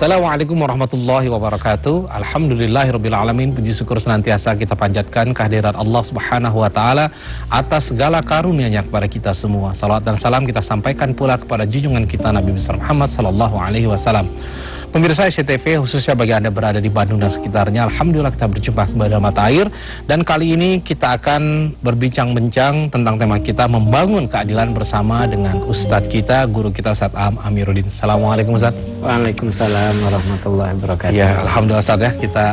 Assalamualaikum warahmatullahi wabarakatuh. Alhamdulillahirabbil alamin. Puji syukur senantiasa kita panjatkan kehadirat Allah Subhanahu wa taala atas segala karunia-Nya kepada kita semua. Salawat dan salam kita sampaikan pula kepada junjungan kita Nabi besar Muhammad sallallahu alaihi wasallam. Pemirsa SCTV, khususnya bagi Anda berada di Bandung dan sekitarnya, alhamdulillah kita berjumpa kembali dalam mata air. Dan kali ini kita akan berbincang-bincang tentang tema kita, membangun keadilan bersama dengan Ustadz kita, guru kita Ustadz Amiruddin. Assalamualaikum Ustadz. Waalaikumsalam warahmatullahi wabarakatuh. Ya, alhamdulillah Ustadz ya, kita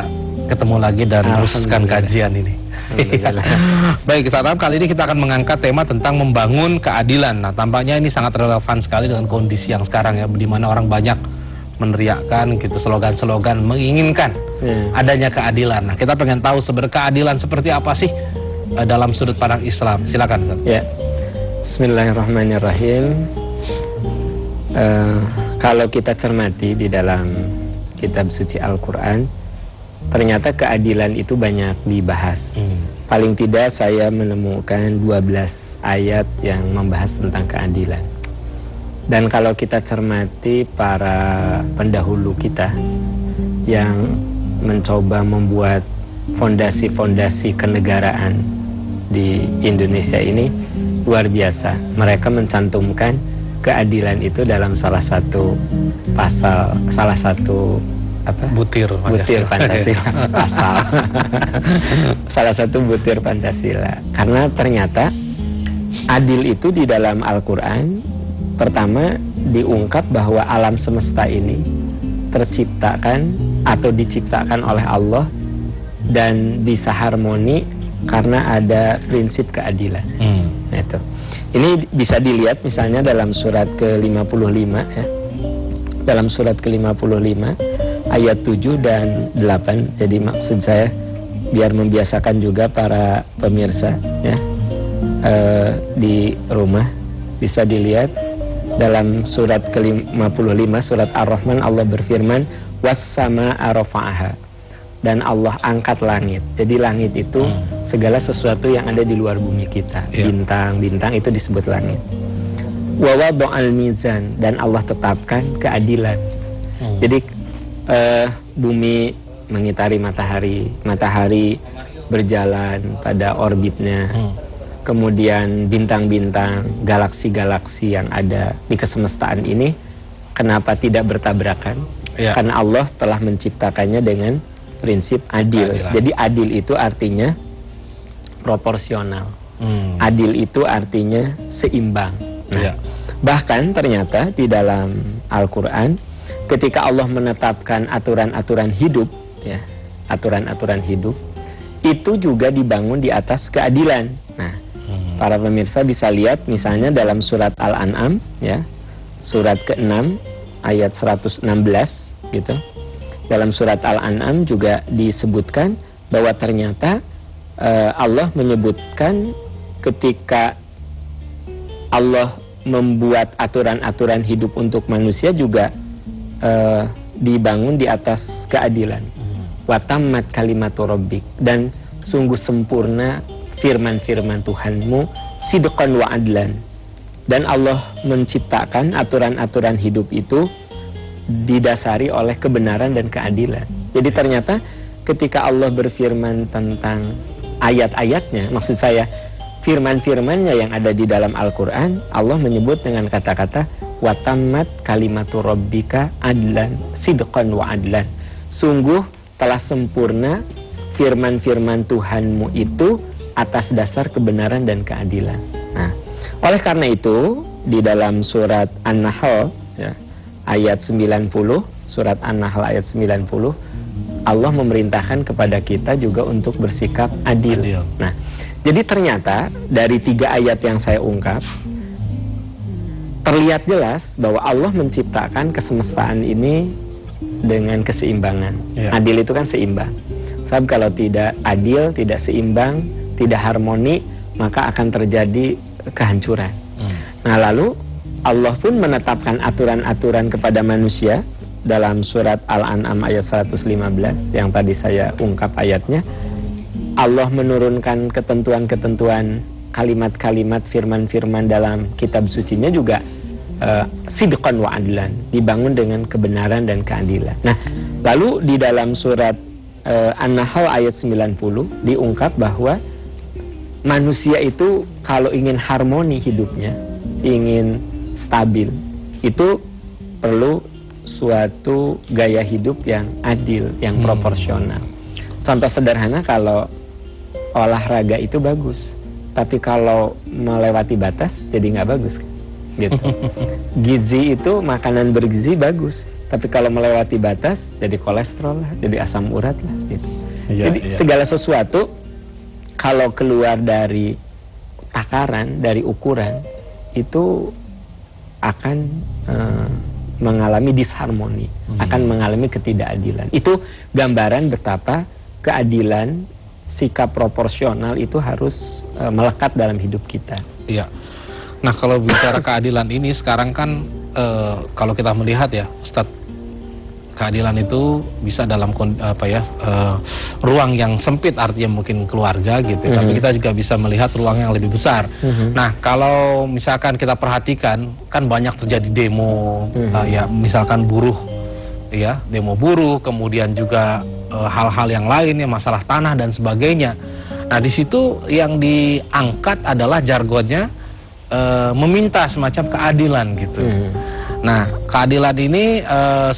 ketemu lagi dan meneruskan kajian ini. Baik, Ustadz, kali ini kita akan mengangkat tema tentang membangun keadilan. Nah, tampaknya ini sangat relevan sekali dengan kondisi yang sekarang ya, di mana orang banyak meneriakkan gitu slogan-slogan menginginkan adanya keadilan. Nah, kita pengen tahu sebenarnya keadilan seperti apa sih dalam sudut pandang Islam. Silakan Ustaz. Ya. Bismillahirrahmanirrahim. Kalau kita cermati di dalam kitab suci Al-Qur'an, ternyata keadilan itu banyak dibahas. Paling tidak saya menemukan 12 ayat yang membahas tentang keadilan. Dan kalau kita cermati para pendahulu kita yang mencoba membuat fondasi-fondasi kenegaraan di Indonesia ini luar biasa. Mereka mencantumkan keadilan itu dalam salah satu pasal, salah satu butir Pancasila. Pasal. Salah satu butir Pancasila. Karena ternyata adil itu di dalam Al-Qur'an pertama diungkap bahwa alam semesta ini terciptakan atau diciptakan oleh Allah dan bisa harmoni karena ada prinsip keadilan. Nah, itu. Ini bisa dilihat misalnya dalam surat ke-55 ya. Dalam surat ke-55 ayat 7 dan 8. Jadi maksud saya biar membiasakan juga para pemirsa ya, di rumah bisa dilihat. Dalam surat ke-55 surat Ar-Rahman Allah berfirman was-samaa'a rafa'aha, dan Allah angkat langit. Jadi langit itu segala sesuatu yang ada di luar bumi kita. Bintang-bintang itu disebut langit. Wa wada'al mizan, dan Allah tetapkan keadilan. Jadi bumi mengitari matahari, matahari berjalan pada orbitnya. Kemudian bintang-bintang, galaksi-galaksi yang ada di kesemestaan ini, kenapa tidak bertabrakan? Karena Allah telah menciptakannya dengan prinsip adil. Jadi adil itu artinya proporsional. Adil itu artinya seimbang. Nah, bahkan ternyata di dalam Al-Quran, ketika Allah menetapkan aturan-aturan hidup, ya, aturan-aturan hidup, itu juga dibangun di atas keadilan. Nah, para pemirsa bisa lihat misalnya dalam surat Al-An'am ya, surat ke-6 ayat 116 gitu. Dalam surat Al-An'am juga disebutkan bahwa ternyata Allah menyebutkan ketika Allah membuat aturan-aturan hidup untuk manusia juga dibangun di atas keadilan. Wa tammat kalimatu rabbik, dan sungguh sempurna firman-firman Tuhanmu sidqan wa adlan. Dan Allah menciptakan aturan-aturan hidup itu didasari oleh kebenaran dan keadilan. Jadi ternyata ketika Allah berfirman tentang ayat-ayatnya, maksud saya firman-firmannya yang ada di dalam Al-Quran, Allah menyebut dengan kata-kata wa tammat kalimatu rabbika adlan sidqan wa adlan. Sungguh telah sempurna firman-firman Tuhanmu itu atas dasar kebenaran dan keadilan. Nah, oleh karena itu di dalam surat An-Nahl ya, ayat 90, surat An-Nahl ayat 90, Allah memerintahkan kepada kita juga untuk bersikap adil. Nah, jadi ternyata dari 3 ayat yang saya ungkap terlihat jelas bahwa Allah menciptakan kesemestaan ini dengan keseimbangan. Adil itu kan seimbang. Sebab kalau tidak adil, tidak seimbang, tidak harmoni, maka akan terjadi kehancuran. Nah, lalu Allah pun menetapkan aturan-aturan kepada manusia dalam surat Al-An'am ayat 115 yang tadi saya ungkap ayatnya. Allah menurunkan ketentuan-ketentuan, kalimat-kalimat, firman-firman dalam kitab sucinya juga sidqan wa adlan, dibangun dengan kebenaran dan keadilan. Nah, lalu di dalam surat An-Nahl ayat 90 diungkap bahwa manusia itu kalau ingin harmoni hidupnya, ingin stabil, itu perlu suatu gaya hidup yang adil, yang proporsional. Contoh sederhana, kalau olahraga itu bagus, tapi kalau melewati batas jadi nggak bagus, gitu. Gizi itu, makanan bergizi bagus, tapi kalau melewati batas jadi kolesterol lah, jadi asam urat lah, gitu. Jadi segala sesuatu kalau keluar dari takaran, dari ukuran, itu akan mengalami disharmoni, akan mengalami ketidakadilan. Itu gambaran betapa keadilan, sikap proporsional itu harus melekat dalam hidup kita. Iya. Nah, kalau bicara keadilan ini sekarang kan kalau kita melihat ya, Ustadz, keadilan itu bisa dalam ruang yang sempit, artinya mungkin keluarga gitu. Tapi kita juga bisa melihat ruang yang lebih besar. Nah, kalau misalkan kita perhatikan, kan banyak terjadi demo, ya misalkan buruh, ya demo buruh, kemudian juga hal-hal yang lain, ya masalah tanah dan sebagainya. Nah, di situ yang diangkat adalah jargonnya meminta semacam keadilan gitu. Nah, keadilan ini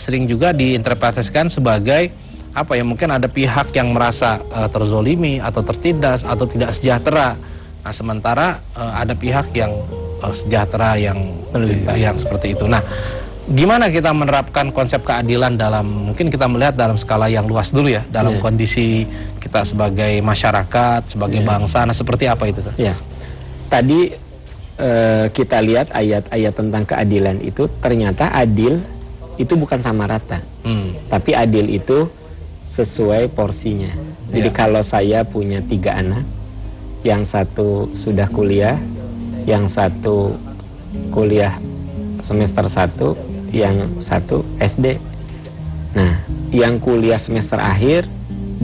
sering juga diinterpretasikan sebagai apa ya, mungkin ada pihak yang merasa terzolimi atau tertindas atau tidak sejahtera. Nah, sementara ada pihak yang sejahtera, yang seperti itu. Nah, gimana kita menerapkan konsep keadilan dalam, mungkin kita melihat dalam skala yang luas dulu ya, dalam kondisi kita sebagai masyarakat, sebagai bangsa. Nah, seperti apa itu? Ya, tadi kita lihat ayat-ayat tentang keadilan itu, ternyata adil itu bukan sama rata, tapi adil itu sesuai porsinya. Jadi kalau saya punya 3 anak, yang satu sudah kuliah, yang satu kuliah semester 1, yang satu SD. Nah, yang kuliah semester akhir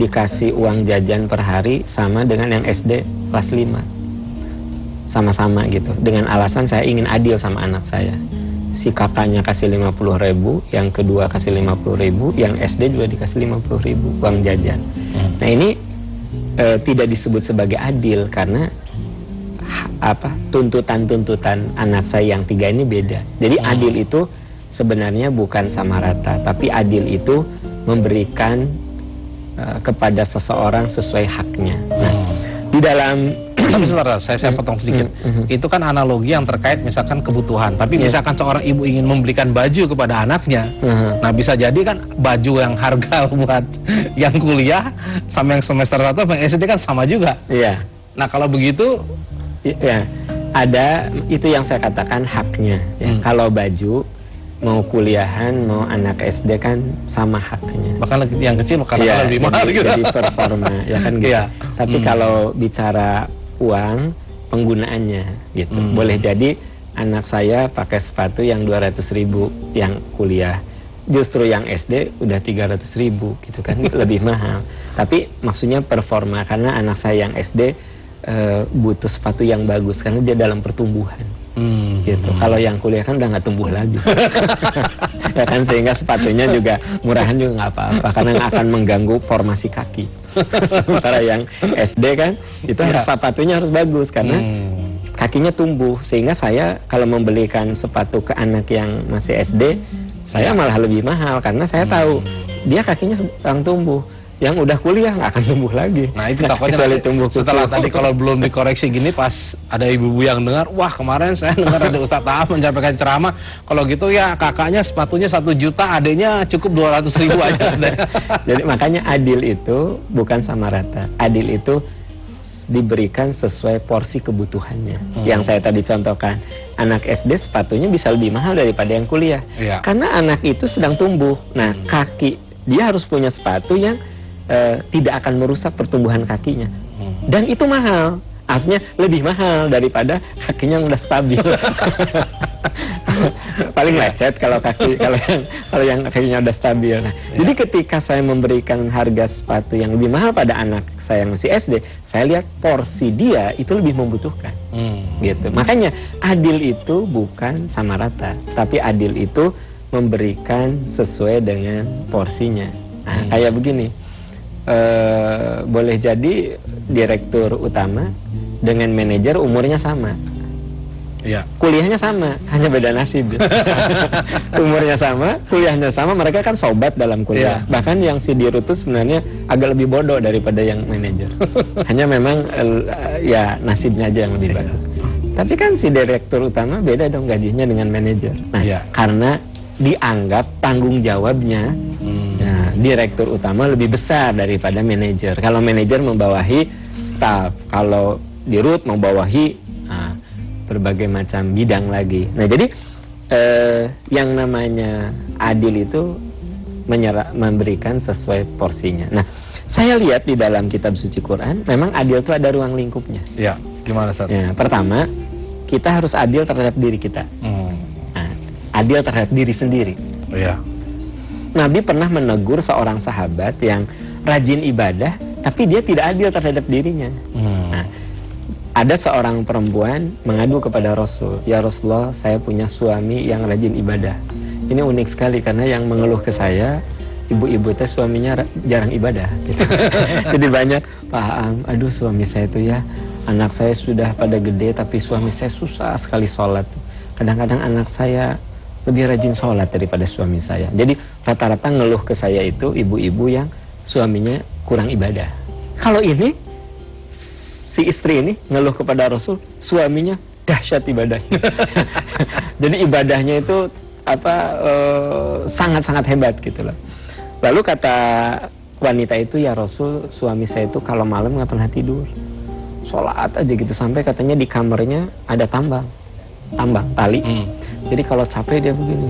dikasih uang jajan per hari sama dengan yang SD kelas 5. Sama-sama gitu, dengan alasan saya ingin adil sama anak saya. Si kakaknya kasih 50.000, yang kedua kasih 50.000, yang SD juga dikasih 50.000 uang jajan. Nah, ini tidak disebut sebagai adil karena tuntutan-tuntutan anak saya yang 3 ini beda. Jadi adil itu sebenarnya bukan sama rata, tapi adil itu memberikan kepada seseorang sesuai haknya. Nah, di dalam sebentar, saya potong sedikit. Itu kan analogi yang terkait misalkan kebutuhan. Tapi misalkan seorang ibu ingin membelikan baju kepada anaknya, nah bisa jadi kan baju yang harga buat yang kuliah sama yang semester 1 sama yang SD kan sama juga. Iya. Nah, kalau begitu, ya ada itu yang saya katakan haknya. Ya. Kalau baju mau kuliahan, mau anak SD kan sama haknya. Bahkan yang kecil karena lebih mahal gitu. Jadi performa, ya kan gitu. Tapi kalau bicara uang, penggunaannya gitu. Boleh jadi anak saya pakai sepatu yang 200.000 yang kuliah, justru yang SD udah 300.000 gitu kan, lebih mahal. Tapi maksudnya performa, karena anak saya yang SD butuh sepatu yang bagus karena dia dalam pertumbuhan. Gitu. Kalau yang kuliah kan udah nggak tumbuh lagi. Ya kan, sehingga sepatunya juga murahan juga nggak apa-apa karena nggak akan mengganggu formasi kaki. Sementara yang SD kan itu sepatunya harus bagus karena kakinya tumbuh, sehingga saya kalau membelikan sepatu ke anak yang masih SD, saya malah lebih mahal karena saya tahu dia kakinya sedang tumbuh. Yang udah kuliah nggak akan tumbuh lagi. Nah, itu takutnya setelah tadi kalau belum dikoreksi gini, pas ada ibu-ibu yang dengar, wah kemarin saya dengar ada Ustadz Taaf menyampaikan ceramah, kalau gitu ya kakaknya sepatunya 1 juta, adanya cukup 200.000 aja. Jadi makanya adil itu bukan sama rata. Adil itu diberikan sesuai porsi kebutuhannya. Yang saya tadi contohkan, anak SD sepatunya bisa lebih mahal daripada yang kuliah. Karena anak itu sedang tumbuh. Nah, kaki dia harus punya sepatu yang tidak akan merusak pertumbuhan kakinya. Dan itu mahal. Aslinya lebih mahal daripada kakinya yang udah stabil. Paling lecet kalau yang kakinya udah stabil. Nah, jadi ketika saya memberikan harga sepatu yang lebih mahal pada anak saya yang masih SD, saya lihat porsi dia itu lebih membutuhkan. Gitu. Makanya adil itu bukan sama rata, tapi adil itu memberikan sesuai dengan porsinya. Nah, kayak begini, boleh jadi direktur utama dengan manajer umurnya sama, kuliahnya sama, hanya beda nasib. Umurnya sama, kuliahnya sama, mereka kan sobat dalam kuliah. Bahkan yang si dirut itu sebenarnya agak lebih bodoh daripada yang manajer. Hanya memang ya nasibnya aja yang lebih bagus. Tapi kan si direktur utama beda dong gajinya dengan manajer. Nah, karena dianggap tanggung jawabnya direktur utama lebih besar daripada manajer. Kalau manajer membawahi staf, kalau dirut membawahi berbagai macam bidang lagi. Nah, jadi yang namanya adil itu memberikan sesuai porsinya. Nah, saya lihat di dalam kitab suci Quran, memang adil itu ada ruang lingkupnya. Ya, gimana Ustaz? Ya, pertama, kita harus adil terhadap diri kita. Adil terhadap diri sendiri. Nabi pernah menegur seorang sahabat yang rajin ibadah, tapi dia tidak adil terhadap dirinya. Nah, ada seorang perempuan mengadu kepada Rasul, "Ya Rasulullah, saya punya suami yang rajin ibadah." Ini unik sekali karena yang mengeluh ke saya, ibu-ibu teh suaminya jarang ibadah. Gitu. Jadi banyak, "Pak, aduh suami saya itu ya, anak saya sudah pada gede, tapi suami saya susah sekali sholat. Kadang-kadang anak saya lebih rajin sholat daripada suami saya." Jadi rata-rata ngeluh ke saya itu ibu-ibu yang suaminya kurang ibadah. Kalau ini, si istri ini ngeluh kepada Rasul, suaminya dahsyat ibadahnya. Jadi ibadahnya itu sangat-sangat hebat gitu loh. Lalu kata wanita itu, "Ya Rasul, suami saya itu kalau malam nggak pernah tidur, sholat aja gitu, sampai katanya di kamarnya ada tambang tali. Jadi kalau capek dia begini,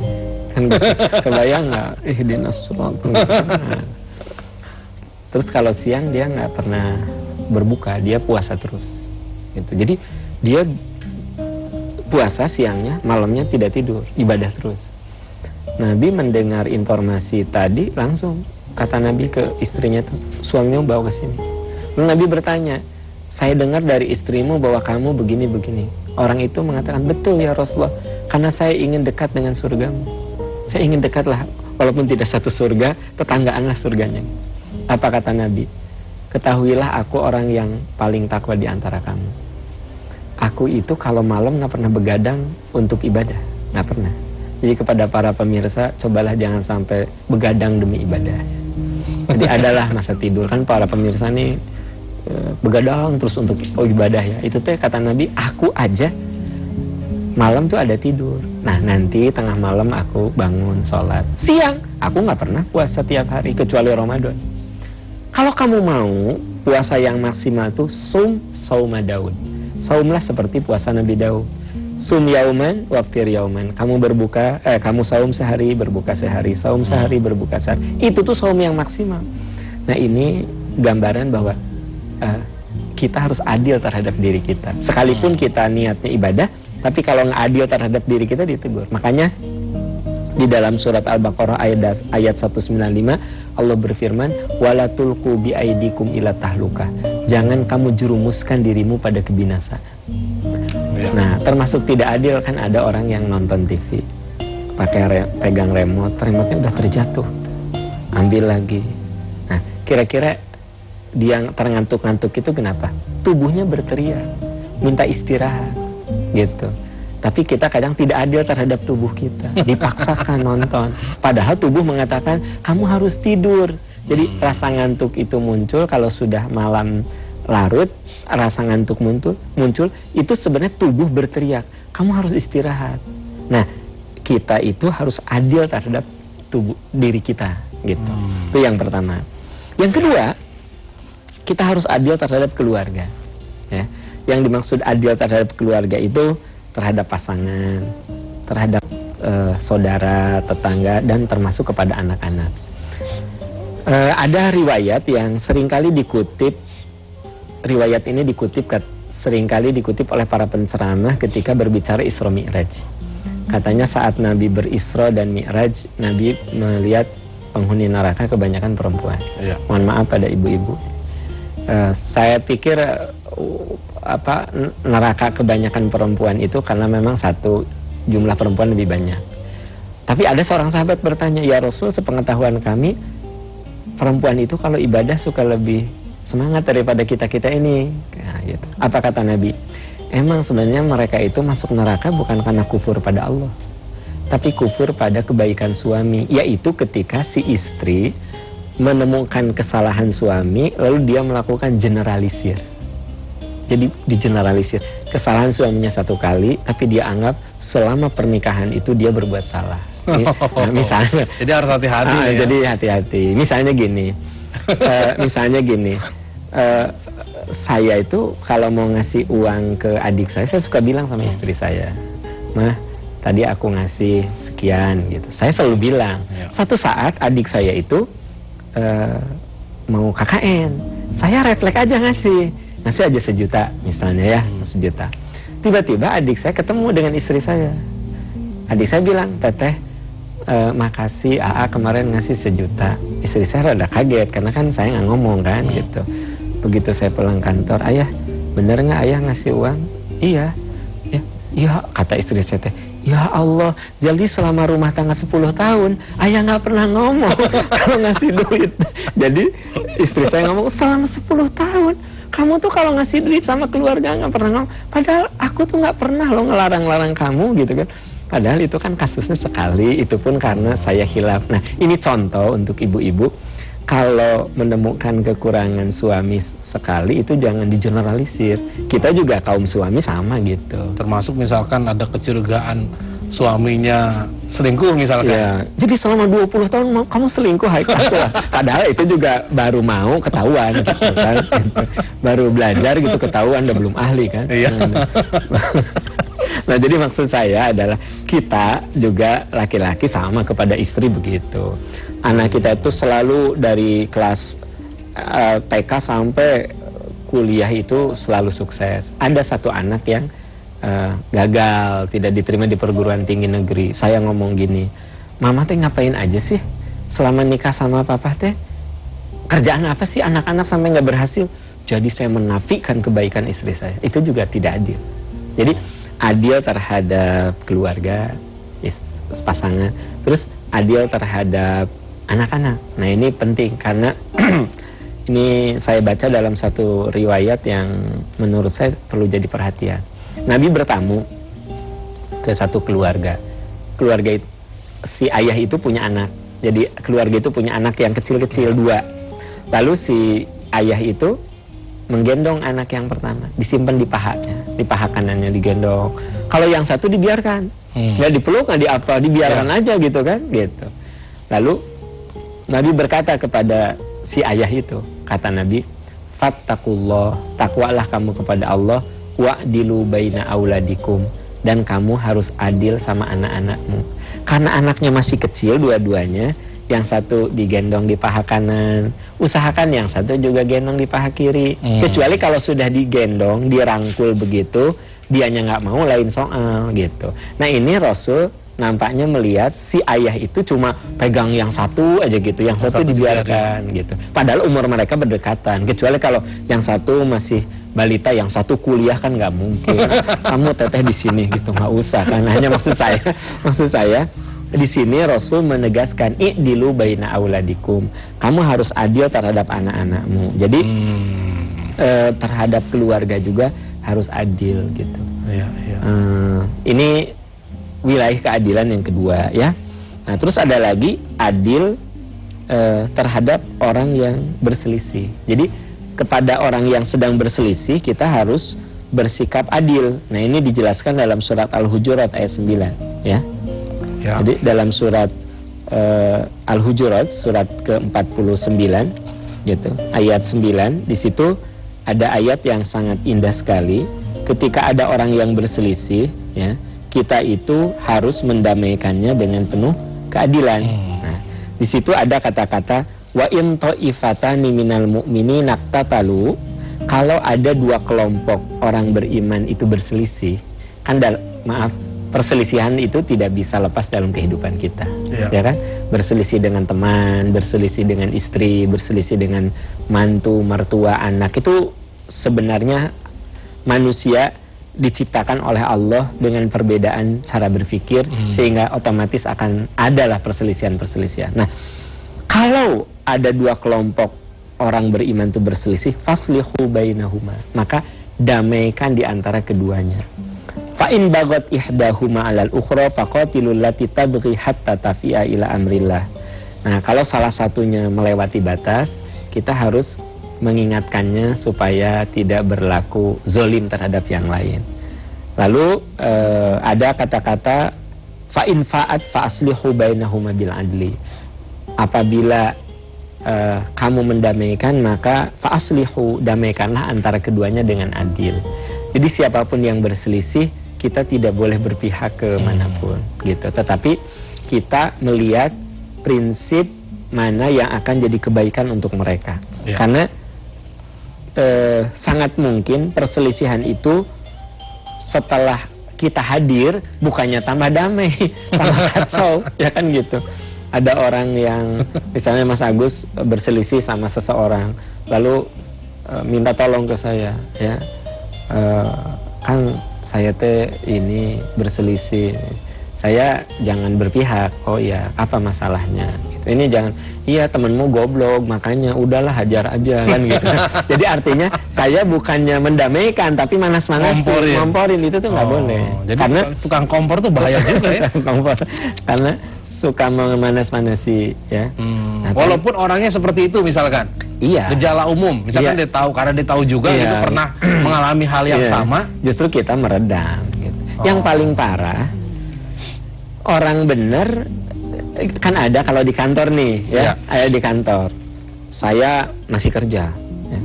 kan gitu. Kebayang nggak? Ihdinas shiratal mustaqim. Terus kalau siang dia nggak pernah berbuka, dia puasa terus. Gitu. Jadi dia puasa siangnya, malamnya tidak tidur, ibadah terus. Nabi mendengar informasi tadi, langsung kata Nabi ke istrinya tuh, "Suamimu bawa ke sini." Lalu Nabi bertanya, "Saya dengar dari istrimu bahwa kamu begini-begini." Orang itu mengatakan, "Betul ya Rasulullah, karena saya ingin dekat dengan surgamu. Saya ingin dekatlah, walaupun tidak satu surga, tetanggaanlah surganya." Apa kata Nabi? "Ketahuilah aku orang yang paling takwa di antara kamu. Aku itu kalau malam nggak pernah begadang untuk ibadah, nggak pernah." Jadi kepada para pemirsa, cobalah jangan sampai begadang demi ibadah. Jadi adalah masa tidur, kan para pemirsa nih begadang terus untuk ibadah ya. Itu teh kata Nabi, aku aja malam tuh ada tidur. Nah, nanti tengah malam aku bangun sholat. Siang aku nggak pernah puasa tiap hari kecuali Ramadan. Kalau kamu mau puasa yang maksimal tuh sauma Daud. Saumlah seperti puasa Nabi Daud. Sum yauman waftir yauman. Kamu berbuka, kamu saum sehari, berbuka sehari, saum sehari, berbuka sehari. Itu tuh saum yang maksimal. Nah, ini gambaran bahwa kita harus adil terhadap diri kita. Sekalipun kita niatnya ibadah, tapi kalau nggak adil terhadap diri kita ditegur. Makanya di dalam surat Al-Baqarah ayat 195 Allah berfirman, "Wala tulqu biaidikum ila tahluka." Jangan kamu jerumuskan dirimu pada kebinasaan. Nah, termasuk tidak adil kan ada orang yang nonton TV pakai pegang remote-nya udah terjatuh, ambil lagi. Nah, kira-kira dia terngantuk-ngantuk itu kenapa? Tubuhnya berteriak, minta istirahat, gitu. Tapi kita kadang tidak adil terhadap tubuh kita, dipaksakan nonton. Padahal tubuh mengatakan kamu harus tidur. Jadi rasa ngantuk itu muncul kalau sudah malam larut, rasa ngantuk muncul, itu sebenarnya tubuh berteriak, kamu harus istirahat. Nah, kita itu harus adil terhadap tubuh diri kita, gitu. Itu yang pertama. Yang kedua, kita harus adil terhadap keluarga. Ya. Yang dimaksud adil terhadap keluarga itu terhadap pasangan, terhadap saudara, tetangga, dan termasuk kepada anak-anak. Ada riwayat yang seringkali dikutip. Riwayat ini dikutip seringkali dikutip oleh para penceramah ketika berbicara Isra Mi'raj. Katanya saat Nabi berisra dan Mi'raj, Nabi melihat penghuni neraka kebanyakan perempuan. Ya. Mohon maaf pada ibu-ibu. Saya pikir neraka kebanyakan perempuan itu karena memang satu, jumlah perempuan lebih banyak. Tapi ada seorang sahabat bertanya, ya Rasul, sepengetahuan kami perempuan itu kalau ibadah suka lebih semangat daripada kita-kita ini. Nah, gitu. Apa kata Nabi? Emang sebenarnya mereka itu masuk neraka bukan karena kufur pada Allah, tapi kufur pada kebaikan suami, yaitu ketika si istri menemukan kesalahan suami lalu dia melakukan generalisir. Jadi digeneralisir, kesalahan suaminya satu kali tapi dia anggap selama pernikahan itu dia berbuat salah. Nah, misalnya, jadi harus hati-hati. Ya? Jadi hati-hati. Misalnya gini, saya itu kalau mau ngasih uang ke adik saya suka bilang sama istri saya, Mah, tadi aku ngasih sekian gitu. Saya selalu bilang. Suatu saat adik saya itu mau KKN, saya refleks aja ngasih aja 1 juta misalnya ya, 1 juta. Tiba-tiba adik saya ketemu dengan istri saya. Adik saya bilang, Teteh, makasih AA kemarin ngasih 1 juta. Istri saya rada kaget karena kan saya nggak ngomong kan gitu. Begitu saya pulang kantor, Ayah, bener nggak Ayah ngasih uang? Iya. Ya, kata istri saya, ya Allah, jadi selama rumah tangga 10 tahun, Ayah nggak pernah ngomong kalau ngasih duit. Jadi istri saya ngomong, selama 10 tahun, kamu tuh kalau ngasih duit sama keluarga nggak pernah ngomong. Padahal aku tuh nggak pernah loh ngelarang-larang kamu gitu kan. Padahal itu kan kasusnya sekali, itu pun karena saya khilaf. Nah, ini contoh untuk ibu-ibu, kalau menemukan kekurangan suami sekali itu jangan digeneralisir. Kita juga kaum suami sama gitu. Termasuk misalkan ada kecurigaan suaminya selingkuh misalkan. Ya, jadi selama 20 tahun kamu selingkuh, padahal itu juga baru mau ketahuan gitu kan. Baru belajar gitu ketahuan, udah belum ahli kan. Iya. Nah, jadi maksud saya adalah kita juga laki-laki sama kepada istri begitu. Anak kita itu selalu dari kelas TK sampai kuliah itu selalu sukses. Ada satu anak yang gagal, tidak diterima di perguruan tinggi negeri. Saya ngomong gini, Mama teh ngapain aja sih selama nikah sama Papa teh? Kerjaan apa sih anak-anak sampai nggak berhasil? Jadi saya menafikan kebaikan istri saya. Itu juga tidak adil. Jadi adil terhadap keluarga, pasangan, terus adil terhadap anak-anak. Nah, ini penting karena ini saya baca dalam satu riwayat yang menurut saya perlu jadi perhatian. Nabi bertamu ke satu keluarga. Keluarga itu, si ayah itu punya anak. Jadi keluarga itu punya anak yang kecil-kecil 2. Lalu si ayah itu menggendong anak yang pertama, disimpan di pahanya, di paha kanannya digendong. Kalau yang satu dibiarkan, nggak dipeluk, nggak diapa, dibiarkan aja gitu kan, gitu. Lalu Nabi berkata kepada si ayah itu, kata Nabi, fattaqullah, takwalah kamu kepada Allah, wa'dilu baina auladikum, dan kamu harus adil sama anak-anakmu. Karena anaknya masih kecil dua-duanya, yang satu digendong di paha kanan, usahakan yang satu juga gendong di paha kiri. Kecuali kalau sudah digendong, dirangkul begitu, dianya nggak mau, lain soal gitu. Nah, ini Rasul nampaknya melihat si ayah itu cuma pegang yang satu aja gitu, yang satu dibiarkan gitu. Padahal umur mereka berdekatan. Kecuali kalau yang satu masih balita, yang satu kuliah kan nggak mungkin. Kamu teteh di sini gitu, nggak usah kan. Hanya maksud saya di sini Rasul menegaskan i'dilu baina auladikum. Kamu harus adil terhadap anak-anakmu. Jadi terhadap keluarga juga harus adil gitu. Ini wilayah keadilan yang kedua ya. Nah, terus ada lagi adil terhadap orang yang berselisih. Jadi kepada orang yang sedang berselisih kita harus bersikap adil. Nah, ini dijelaskan dalam surat Al-Hujurat ayat 9 ya. Jadi dalam surat Al-Hujurat surat ke-49 gitu, ayat 9, di situ ada ayat yang sangat indah sekali. Ketika ada orang yang berselisih ya, kita itu harus mendamaikannya dengan penuh keadilan. Nah, di situ ada kata-kata wa in ta'ifatani minal mu'minina iqtatalu, kalau ada dua kelompok orang beriman itu berselisih, kan perselisihan itu tidak bisa lepas dalam kehidupan kita, ya kan? Berselisih dengan teman, berselisih dengan istri, berselisih dengan mantu, mertua, anak, itu sebenarnya manusia diciptakan oleh Allah dengan perbedaan cara berpikir, sehingga otomatis akan adalah perselisihan-perselisihan. Nah, kalau ada dua kelompok orang beriman itu berselisih, faslihu bainahuma, maka damaikan di antara keduanya. Fa in bagat ihdahuma 'alal ukhra faqatilul lati tabghi hatta tafi'a ila amrillah. Nah, kalau salah satunya melewati batas, kita harus mengingatkannya supaya tidak berlaku zolim terhadap yang lain. Lalu ada kata-kata fa in fa'at fa aslihu bainahuma bil adli. Apabila kamu mendamaikan, maka fa aslihu, damaikanlah antara keduanya dengan adil. Jadi siapapun yang berselisih, kita tidak boleh berpihak ke manapun gitu. Tetapi kita melihat prinsip mana yang akan jadi kebaikan untuk mereka. Karena sangat mungkin perselisihan itu setelah kita hadir bukannya tambah damai, tambah kacau, ya kan gitu. Ada orang yang misalnya Mas Agus berselisih sama seseorang, lalu minta tolong ke saya, ya, kan saya ini berselisih, saya jangan berpihak. Oh ya, apa masalahnya? Gitu. Ini jangan, iya temenmu goblok, makanya udahlah hajar aja kan gitu. Jadi artinya saya bukannya mendamaikan, tapi manas-manasin, ngomporin, itu tuh nggak boleh. Jadi karena tukang kompor tuh bahaya juga ya. Kompor, karena suka memanas-manasi, ya. Nah, walaupun orangnya seperti itu misalkan. Iya. Gejala umum, misalkan dia tahu, karena dia tahu juga itu pernah mengalami hal yang sama. Justru kita meredam. Gitu. Yang paling parah, orang benar kan ada kalau di kantor nih, ya. Ada di kantor. Saya masih kerja. Ya.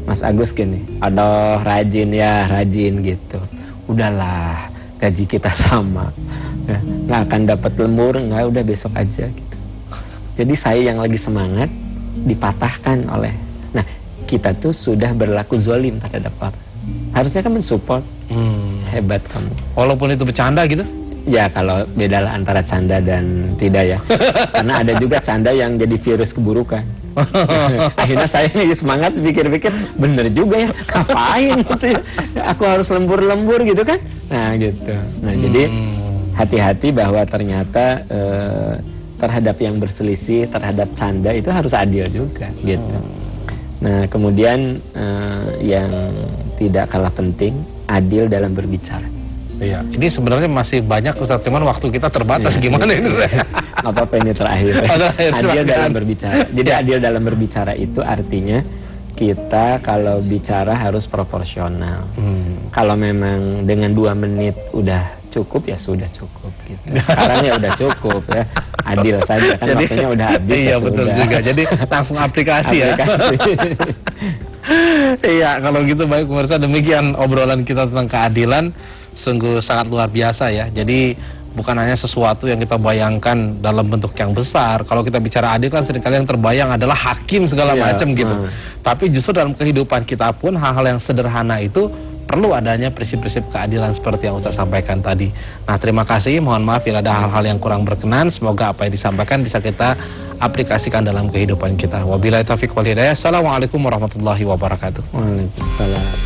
Mas Agus gini, aduh rajin gitu. Udahlah, gaji kita sama. Ya, nggak akan dapat lembur, nggak, udah besok aja gitu. Jadi saya yang lagi semangat dipatahkan oleh, nah kita tuh sudah berlaku zolim terhadap orang. Harusnya kan mensupport. Hebat kamu. Walaupun itu bercanda gitu? Ya, kalau bedalah antara canda dan tidak, ya. Karena ada juga canda yang jadi virus keburukan. Akhirnya saya nih semangat pikir-pikir, bener juga ya, ngapain gitu ya, aku harus lembur-lembur gitu kan. Nah gitu. Nah jadi hati-hati bahwa ternyata terhadap yang berselisih, terhadap canda itu harus adil juga gitu. Nah kemudian yang tidak kalah penting, adil dalam berbicara. Iya, ini sebenarnya masih banyak Ustaz, cuman waktu kita terbatas, gimana ini? Nggak apa-apa, ini terakhir. Adil dalam berbicara. Jadi adil dalam berbicara itu artinya kita kalau bicara harus proporsional. Kalau memang dengan 2 menit udah cukup, ya sudah cukup gitu. Sekarang ya udah cukup ya, adil saja kan. Jadi, waktunya udah habis. Iya, betul juga. Jadi langsung aplikasi ya. Iya, kalau gitu baik pemirsa, demikian obrolan kita tentang keadilan. Sungguh sangat luar biasa ya. Jadi bukan hanya sesuatu yang kita bayangkan dalam bentuk yang besar. Kalau kita bicara adil kan seringkali yang terbayang adalah hakim segala macam gitu. Tapi justru dalam kehidupan kita pun hal-hal yang sederhana itu perlu adanya prinsip-prinsip keadilan seperti yang Ustaz sampaikan tadi. Nah, terima kasih. Mohon maaf bila ada hal-hal yang kurang berkenan. Semoga apa yang disampaikan bisa kita aplikasikan dalam kehidupan kita. Wabillahi taufiq wal hidayah. Assalamualaikum warahmatullahi wabarakatuh. Waalaikumsalam.